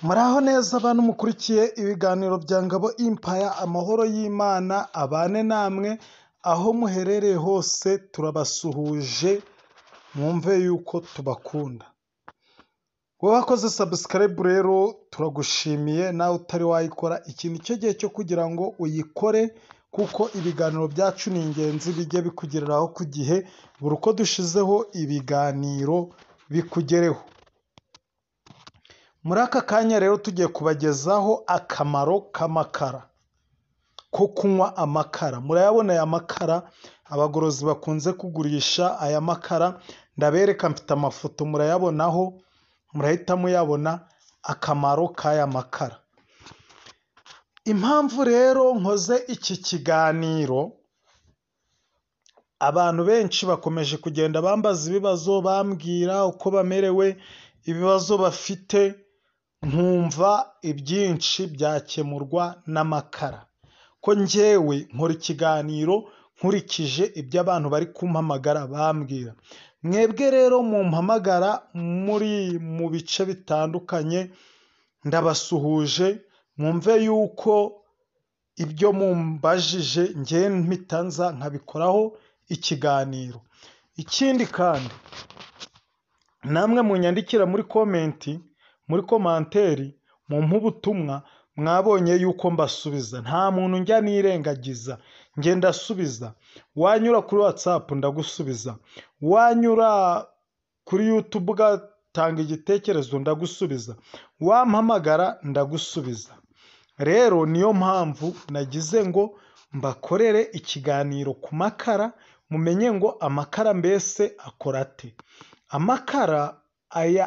Muraho neza abantu mukurikiye ibiganiro bya Ngabo Empire, amahoro y'Imana abane namwe aho muherereye hose, turabasuhuje mwumve yuko tubakunda. Wowe wakoze subscribe rero turagushimiye, nawe utari wayikora iki ni cyo gihe cyo kugira ngo uyikore, kuko ibiganiro byacu ni ingenzi, bijye bikugereraho ku gihe, buri uko dushizeho ibiganiro bikugereho. Muri aka kanya rero tugiye kubagezaho akamaro k'amakara, ko kunywa amakara. Murayabona aya makara, abagorozi bakunze kugurisha aya makara, ndabereka mfite amafoto murayabonaho, murahita muyabona akamaro k'aya makara. Impamvu rero nkoze iki kiganiro, abantu benshi bakomeje kugenda bambaza ibibazo, bambwira uko bamerewe, ibibazo bafite, nkumva ibyinshi byakemurwa n'amakara. Ko njyewe nkora ikiganiro nkurikije ibyo abantu bari kumpamagara bambwira. Mwebwe rero mumpamagara muri mu bice bitandukanye, ndabasuhuje, mwumve yuko ibyo mumbajije njye mpita nza nkabikoraho ikiganiro. Ikindi kandi, namwe munyandikira muri komenti, muri komanteri, mumpe ubutumwa, mwabonye yuko mbasubiza. Nta muntu njya nirengagiza, njye ndasubiza. Wanyura kuri WhatsApp ndagusubiza, wanyura kuri YouTube ugatanga igitekerezo ndagusubiza, wampamagara ndagusubiza. Rero niyo mpamvu nagize ngo mbakorere ikiganiro ku makara, mumenye ngo amakara mbese akora ate. Amakara aya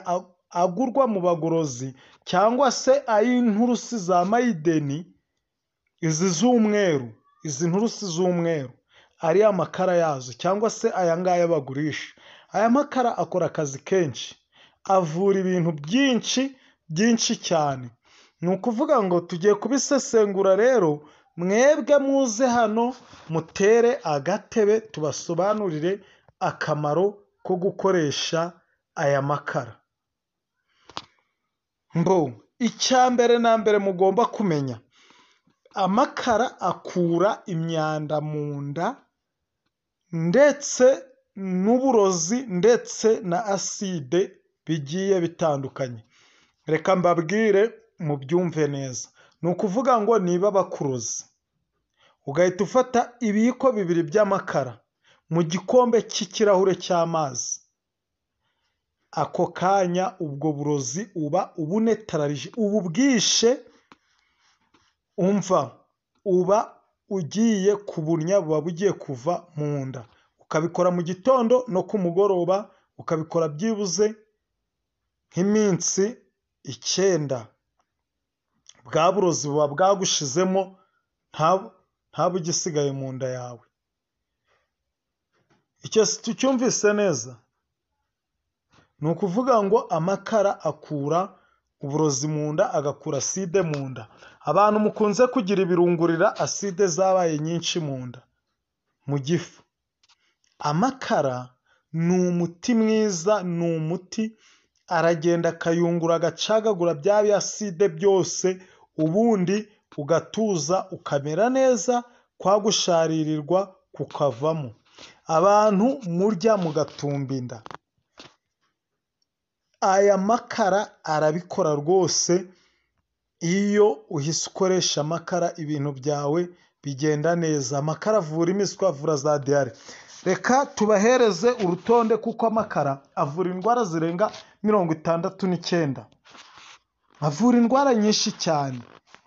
agurwa mu bagorozi cyangwa se ay'inturusi za mayideni, izi z'umweru, izi nturusi z'umweru, ari amakara yazo, cyangwa se aya ngaya bagurisha. Aya makara akora akazi kenshi, avura ibintu byinshi byinshi cyane. Ni ukuvuga ngo tugiye kubisesengura rero, mwebwe muze hano mutere agatebe tubasobanurire akamaro ko gukoresha aya makara. Icya mbere na mbere mugomba kumenya, amakara akura imyanda mu nda, ndetse n'uburozi, ndetse na aside bigiye bitandukanye. Reka mbabwire mubyumve neza. Ni ukuvuga ngo niba bakuroze, ugahita ufata ibiyiko bibiri by'amakara mu gikombe cy'ikirahure cy'amazi, ako kanya ubwo burozi uba ubunetararije, ubu bwishe, umva, uba ugiye kubunya, buba bugiye kuva mu nda. Ukabikora mu gitondo no ku mugoroba, ukabikora byibuze nk'iminsi 9. Bwa burozi buba bwagushizemo, nta bugisigaye mu nda yawe. Icyo tucyumvise neza. Ni ukuvuga ngo amakara akura uburozi mu nda, agakura aside mu nda. Abantu mukunze kugira ibirungurira, aside zabaye nyinshi mu nda, mu gifu. Amakara ni umuti mwiza, ni umuti, aragenda akayungura, agacagagura bya aside byose, ubundi ugatuza ukamera neza, kwagusharirirwa kukavamo. Abantu murya mugatumba inda, aya makara arabikora rwose. Iyo uhise ukoresha amakara, ibintu byawe bigenda neza. Amakara avura imiswi, avura za diyare. Reka tubahereze urutonde, kuko amakara avura indwara zirenga 69. Avura indwara nyinshi cyane.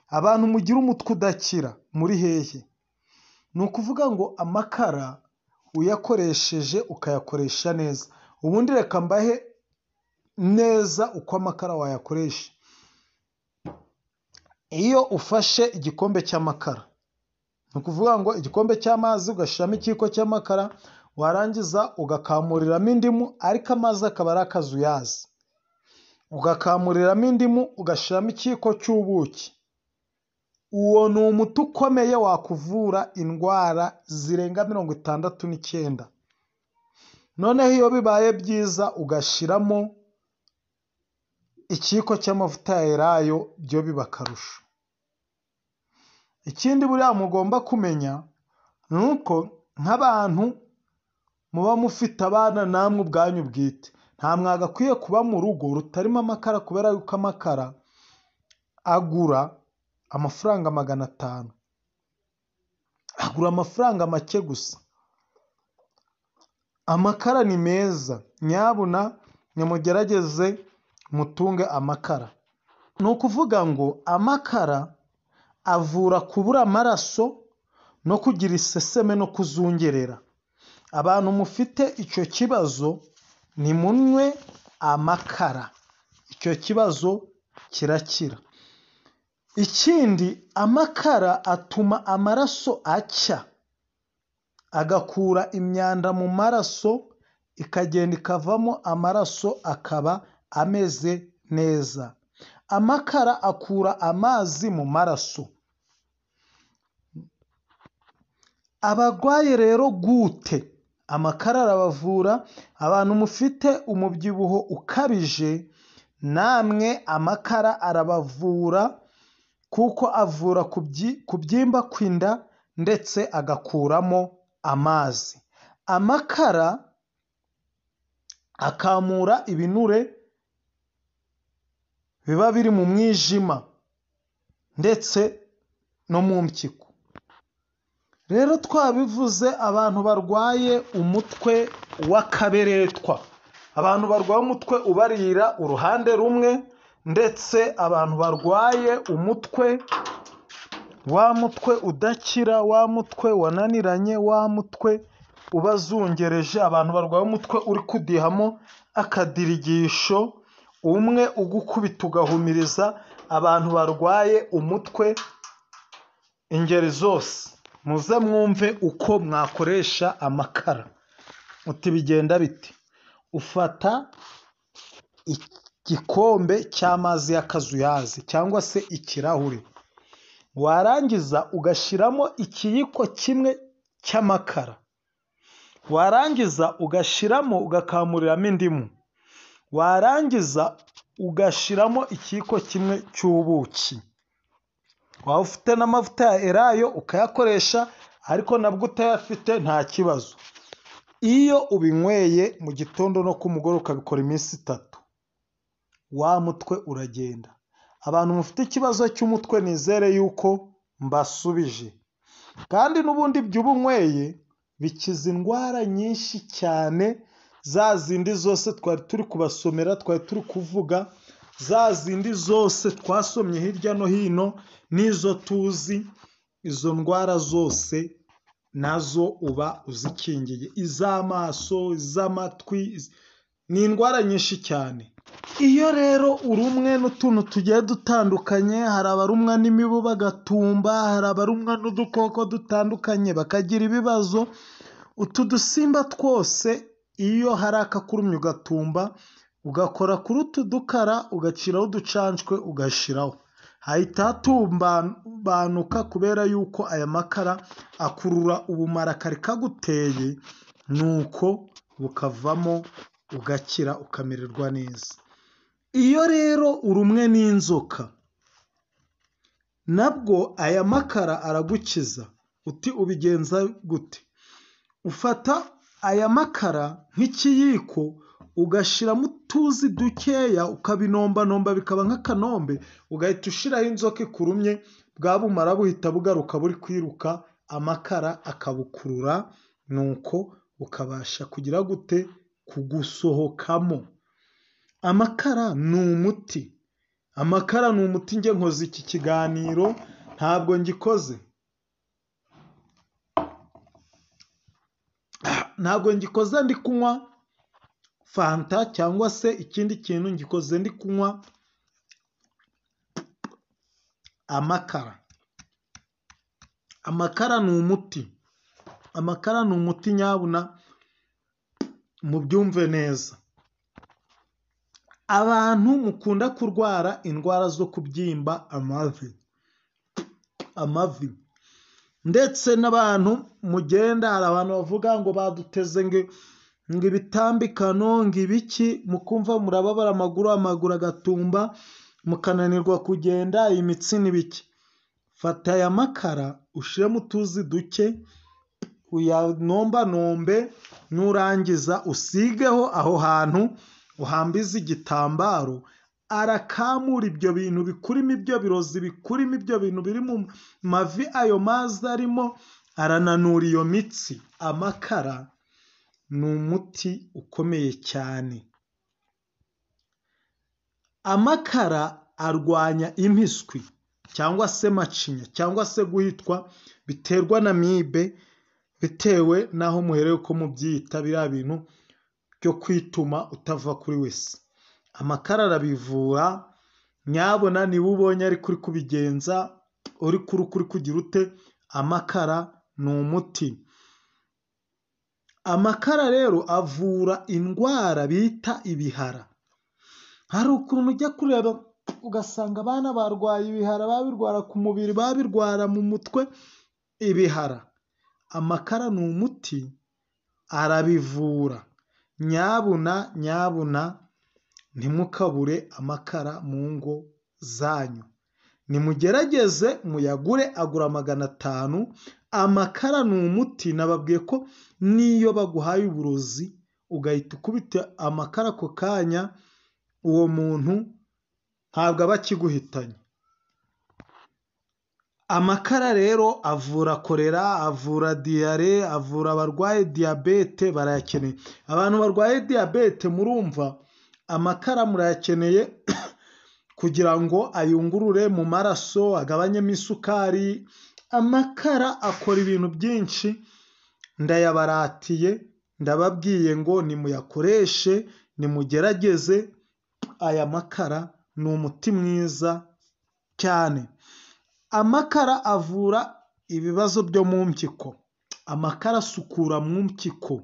Abantu mugira umutwe udakira, muri hehe? Ni ukuvuga ngo amakara uyakoresheje ukayakoresha neza. Ubundi reka mbahe neza uko amakara wayakoresha. Iyo ufashe igikombe cy'amakara, ni ukuvuga ngo igikombe cy'amazi ugashyiramo ikiyiko cy'amakara, warangiza ugakamuriramo indimu, ariko amazi akaba ari akazuyazi. Ugakamuriramo indimu, ugashyiramo ikiyiko cy'ubuki. Uwo ni umuti ukomeye wakuvura indwara zirenga 69. Noneho iyo bibaye byiza ugashyiramo ikiyiko cy'amavuta ya elayo byo biba akarusho. Ikindi buriya mugomba kumenya ni uko nk'abantu muba mufite abana namwe ubwanyu bwite, nta mwagakwiye kuba mu rugo rutarimo amakara, kubera yuko amakara agura amafaranga 500, agura amafaranga make gusa. Amakara ni meza, nyabuna nimugerageze mutunge amakara. Ni ukuvuga ngo amakara avura kubura amaraso no kugira iseseme no kuzungerera. Abantu mufite icyo kibazo nimunywe amakara, icyo kibazo kirakira. Ikindi, amakara atuma amaraso acya, agakura imyanda mu maraso, ikagenda ikavamo amaraso akaba ameze neza. Amakara akura amazi mu maraso. Abarwaye rero gute, amakara arabavura. Abantu mufite umubyibuho ukabije, namwe amakara arabavura, kuko avura kubyimba kw'inda ndetse agakuramo amazi. Amakara akamura ibinure biba biri mu mwijima ndetse no mu mpyiko. Rero twabivuze, abantu barwaye umutwe w'akaberetwa, abantu barwaye umutwe ubarira uruhande rumwe, ndetse abantu barwaye umutwe, wa mutwe udakira, wa mutwe wananiranye, wa mutwe ubazungereje, abantu barwaye umutwe uri kudihamo akadirigisho, umwe ugukubita ugahumiriza, abantu barwaye umutwe ingeri zose, muze mwumve uko mwakoresha amakara. Uti bigenda biti? Ufata igikombe cy'amazi y'akazuyazi cyangwa se ikirahure, warangiza ugashyiramo ikiyiko kimwe cy'amakara, warangiza ugashyiramo ugakamuriramo indimu, warangiza ugashyiramo ikiyiko kimwe cy'ubuki. Waba ufite n'amavuta ya elayo ukayakoresha, ariko nabwo utayafite nta kibazo. Iyo ubinyweye mu gitondo no ku mugoroba ukabikora iminsi 3, wa mutwe uragenda. Abantu mufite ikibazo cy'umutwe nizere yuko mbasubije, kandi n'ubundi by'ubunyweye bikiza indwara nyinshi cyane, za zindi zose twari turi kubasomera, twari turi kuvuga, za zindi zose twasomye hirya no hino n'izo tuzi, izo ndwara zose nazo uba uzikingiye, iz'amaso, iz'amatwi, ni indwara nyinshi cyane. Iyo rero urumwe n'utuntu tugiye dutandukanye, hari abarumwa n'imibu bagatumba, hari abarumwa n'udukoko dutandukanye bakagira ibibazo, utu dusimba twose iyo hari akakurumye ugatumba, ugakora kuri utu dukara, ugaciraho uducanshwe ugashiraho, hahita hatumbanuka, kubera yuko aya makara akurura ubumara kari kaguteye, nuko bukavamo ugakira ukamererwa neza. Iyo rero urumwe n'inzoka, nabwo aya makara aragukiza. Uti ubigenza gute? Ufata aya makara nk'ikiyiko, ugashyiramo utuzi dukeya, ukabinombanomba bikaba nk'akanombe, ugahita ushyiraho inzoka ikurumye, bwa bumara buhita bugaruka buri kwiruka, amakara akabukurura, nuko ukabasha kugira gute? Kugusohokamo. Amakara ni umuti, amakara ni umuti. Njye nkoze iki kiganiro ntabwo ngikoze ndi kunywa fanta cyangwa se ikindi kintu, ngikoze ndi kunywa amakara. Amakara ni umuti, amakara ni umuti, nyabuna mubyumve neza. Abantu mukunda kurwara indwara zo kubyimba amavi, ndetse n'abantu mugenda, hari abantu bavuga ngo baduteze ngo ibitambikano ngo ibiki, mukumva murababara amaguru agatumba, mukananirwa kugenda, imitsi n'ibiki. Fata aya makara ushiremo utuzi duke, uyanombanombe, nurangiza usigeho aho hantu uhambiza igitambaro, arakamura ibyo bintu bikurimo ibyo birozi, bikurimo ibyo bintu biri mu mavi, ayo mazi arimo arananura iyo mitsi. Amakara ni umuti ukomeye cyane. Amakara arwanya impiswi cyangwa se macinya cyangwa se guhitwa, biterwa na mibe, bitewe n'aho muhereye ko mubyita biriya bintu byo kwituma utava kuri wese. Amakara arabivura, nyabona niba ubonye ari kuri kubigenza, uri kuri kugira ute, amakara ni umuti. Amakara rero avura indwara bita ibihara. Hari ukuntu ujya kureba ugasanga abana barwaye ibihara, babirwara ku mubiri, babirwara mu mutwe, ibihara. Amakara ni umuti, arabivura. Nyabuna ntimukabure amakara mu ngo zanyu. Nimugerageze muyagure, agura 500. Amakara ni umuti. Nababwiye ko niyo baguhaye uburozi ugahita ukubita amakara ako kanya, uwo muntu ntabwo aba akiguhitanye. Amakara rero avura korera, avura diyare, avura abarwaye diyabete, barayakeneye. Abantu barwaye diyabete murumva, amakara murayakeneye kugira ngo ayungurure mu maraso, agabanyemo isukari. Amakara akora ibintu byinshi, ndayabaratiye, ndababwiye ngo nimuyakoreshe, nimugerageze. Aya makara ni umuti mwiza cyane. Amakara avura ibibazo byo mu mpyiko. Amakara asukura mu mpyiko.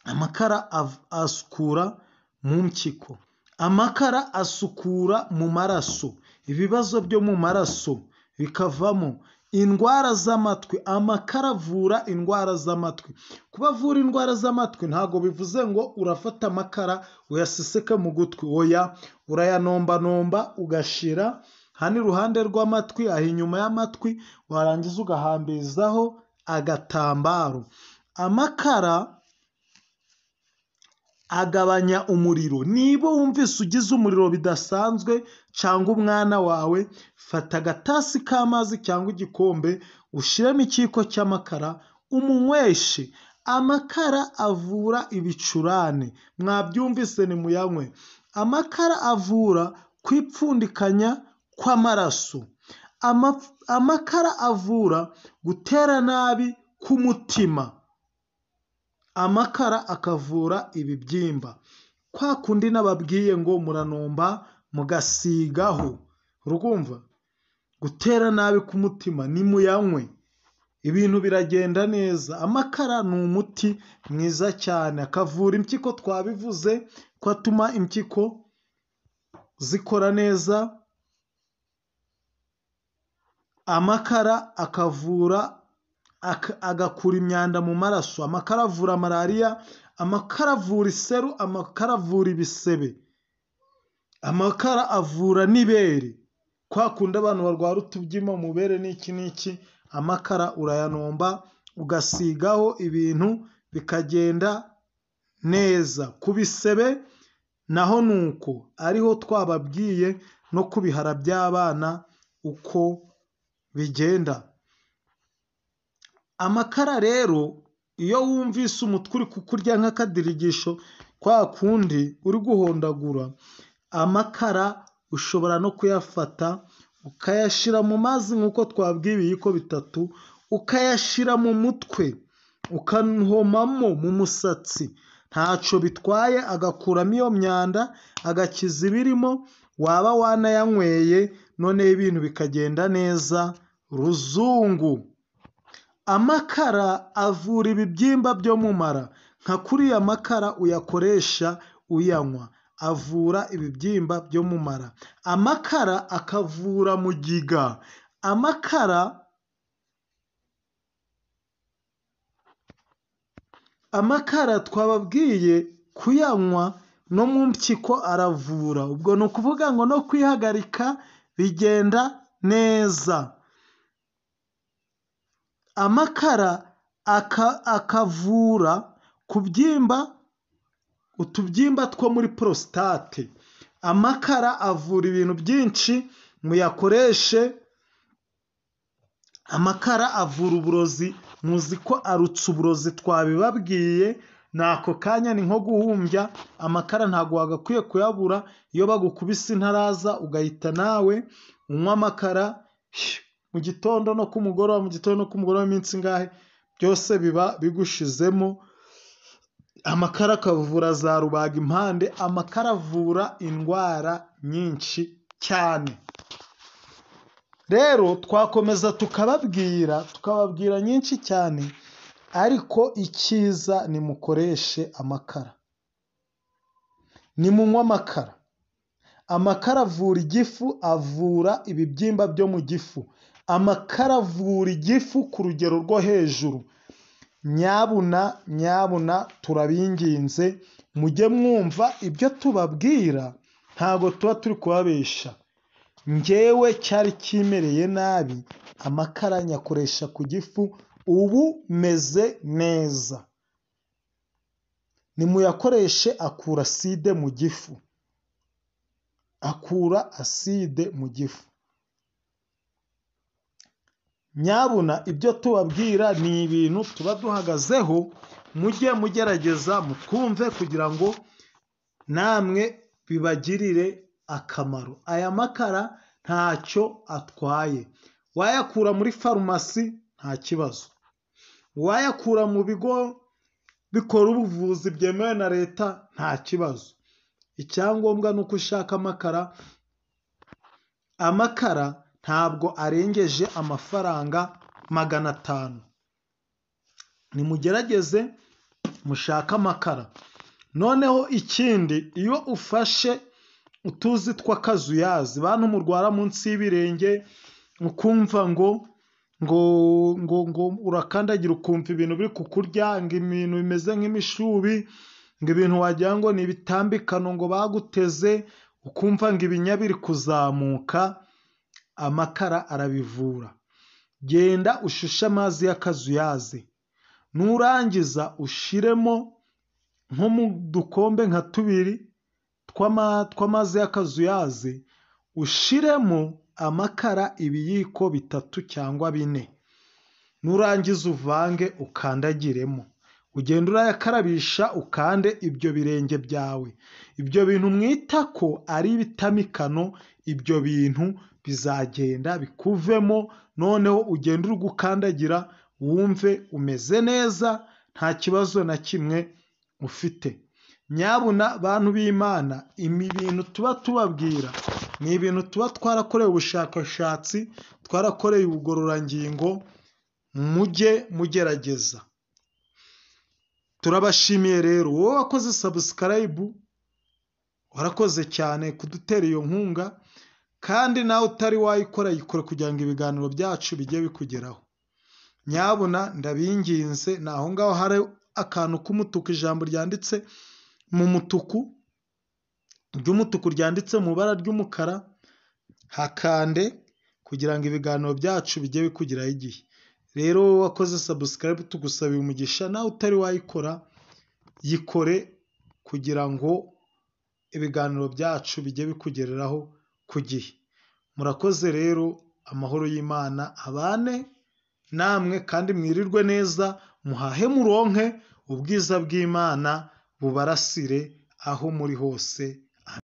Amakara asukura mu mpyiko. Amakara asukura mu maraso. Ibibazo byo mu maraso bikavamo. Indwara z'amatwi, amakara avura indwara z'amatwi. Kuba avura indwara z'amatwi ntabwo bivuze ngo urafata amakara uyaseseke mu gutwi. Oya, urayanombanomba ugashira hano iruhande rw'amatwi, aho inyuma y'amatwi, warangiza ugahambizaho agatambaro. Amakara agabanya umuriro. Niba wumvise ugize umuriro bidasanzwe cyangwa umwana wawe, fata agatasi k'amazi cyangwa igikombe, ushiremo ikiko cy'amakara, umunyweshe. Amakara avura ibicurane. Mwabyumvise, nimuyanywe. Amakara avura kwipfundikanya kw'amaraso. Amakara avura gutera nabi k'umutima. Amakara akavura ibibyimba. Kwa kundi nababwiye ngo muranomba mugasigaho. Urumva? Gutera nabi k'umutima, nimuyanywe, ibintu biragenda neza. Amakara ni umuti mwiza cyane. Akavura impyiko, twabivuze ko atuma impyiko zikora neza. Amakara akavura, agakura imyanda mu maraso. Amakara avura malariya, amakara avura iseru, amakara avura ibisebe, amakara avura n'ibere. Kwa kundi abantu barwara utubyima mu bere n'iki n'iki, amakara urayanomba ugasigaho, ibintu bikagenda neza. Ku bisebe naho nuko, ariho twababwiye no ku bihara by'abana uko bigenda. Amakara rero, iyo wumvise umutwe uri kukurya nk'akadirigisho, kwa kundi uri guhondagura, amakara ushobora no kuyafata ukayashira mu mazi nk'uko twabwiye ibiyiko 3, ukayashira mu mutwe, ukanhomamo mu musatsi. Ntaco bitwaye, agakuramo iyo myanda, agakiza ibirimo. Waba wanayanyweye, noneho ibintu bikagenda neza ruzungu. Amakara avura ibibyimba byo mu mara. Nka kuriya makara uyakoresha uyanywa, avura ibibyimba byo mu mara. Amakara akavura mugiga. Amakara amakara twababwiye kuyanywa no mu mpyiko aravura, ubwo ni ukuvuga ngo no kwihagarika bigenda neza. Amakara akavura kubyimba, utubyimba two muri prostate. Amakara avura ibintu byinshi, muyakoreshe. Amakara avura uburozi, muzi ko arutsa uburozi, twabibabwiye. N'ako kanya ni nko guhumbya. Amakara ntabwo wagakwiye kuyabura, iyo bagukubise intaraza ugahita nawe unywa amakara mu gitondo no ku mugoroba, mu gitondo no ku mugoroba, iminsi ingahe byose biba bigushizemo. Amakara akavura za rubagimpande. Amakara avura indwara nyinshi cyane. Rero twakomeza tukababwira nyinshi cyane, ariko icyiza nimukoreshe amakara, nimunywe amakara. Amakara avura igifu, avura ibibyimba byo mu gifu. Amakara avura igifu ku rugero rwo hejuru. Nyabuna turabinginze mujye mwumva ibyo tubabwira, ntabwo tuba turi kubabesha. Njyewe cyari kimereye nabi, amakara nyakoresha ku gifu, ubu meze neza. Nimuyakoreshe, akura aside mu gifu, akura aside mu gifu. Nyabuna ibyo tubabwira ni ibintu tuba duhagazeho, mujye mugerageza mutwumve kugira ngo namwe bibagirire akamaro. Aya makara ntacyo atwaye, wayakura muri farumasi nta kibazo, wayakura mu bigo bikora ubuvuzi byemewe na leta nta kibazo. Icyangombwa ni uko ushaka amakara. Amakara ntabwo arengeje amafaranga 500. Nimugerageze mushaka amakara. Noneho ikindi, iyo ufashe utuzi tw'akazuyazi, bantu murwara munsi y'ibirenge, ukumva ngo urakandagira ukumva ibintu biri kukurya, ngo ibintu bimeze nk'imishubi, ngo ibintu wagira ngo ni ibitambikano ngo baguteze, ukumva ngo ibinya biri kuzamuka, amakara arabivura. Genda ushushe amazi y'akazuyazi, nurangiza ushiremo nko mu dukombe nka 2 tw'amazi y'akazuyazi, ushiremo amakara ibiyiko 3 cyangwa 4. Nurangiza uvange ukandagiremo, ugenda urayakarabisha, ukande ibyo birenge byawe. Ibyo bintu mwita ko ari ibitamikano, ibyo bintu bizagenda bikuvemo, noneho ugenda uri gukandagira wumve umeze neza, nta kibazo na kimwe ufite. Nyabuna bantu b'Imana, ibintu tuba tubabwira ni ibintu tuba twarakoreye ubushakashatsi, twarakoreye ubugororangingo, mujye mugerageza. Turabashimiye rero, wowe wakoze subscribe, warakoze cyane kudutera iyo nkunga, kandi nawe utari wayikora yikore kugira ngo ibiganiro byacu bijye bikugeraho. Nyabuna ndabinginze, naho ngaho hari akantu k'umutuku, ijambo ryanditse mu mutuku, ry'umutuku ryanditse mu bara ry'umukara, hakande kugira ngo ibiganiro byacu bijye bikugeraho igihe. Rero wakoze subscribe, tugusabiye umugisha. nawe utari wayikora yikore kugira ngo ibiganiro byacu bijye bikugereraho ku gihe. Murakoze rero, amahoro y'Imana abane namwe kandi mwirirwe neza, muhahe muronke ubwiza bw'Imana bubarasire aho muri hose.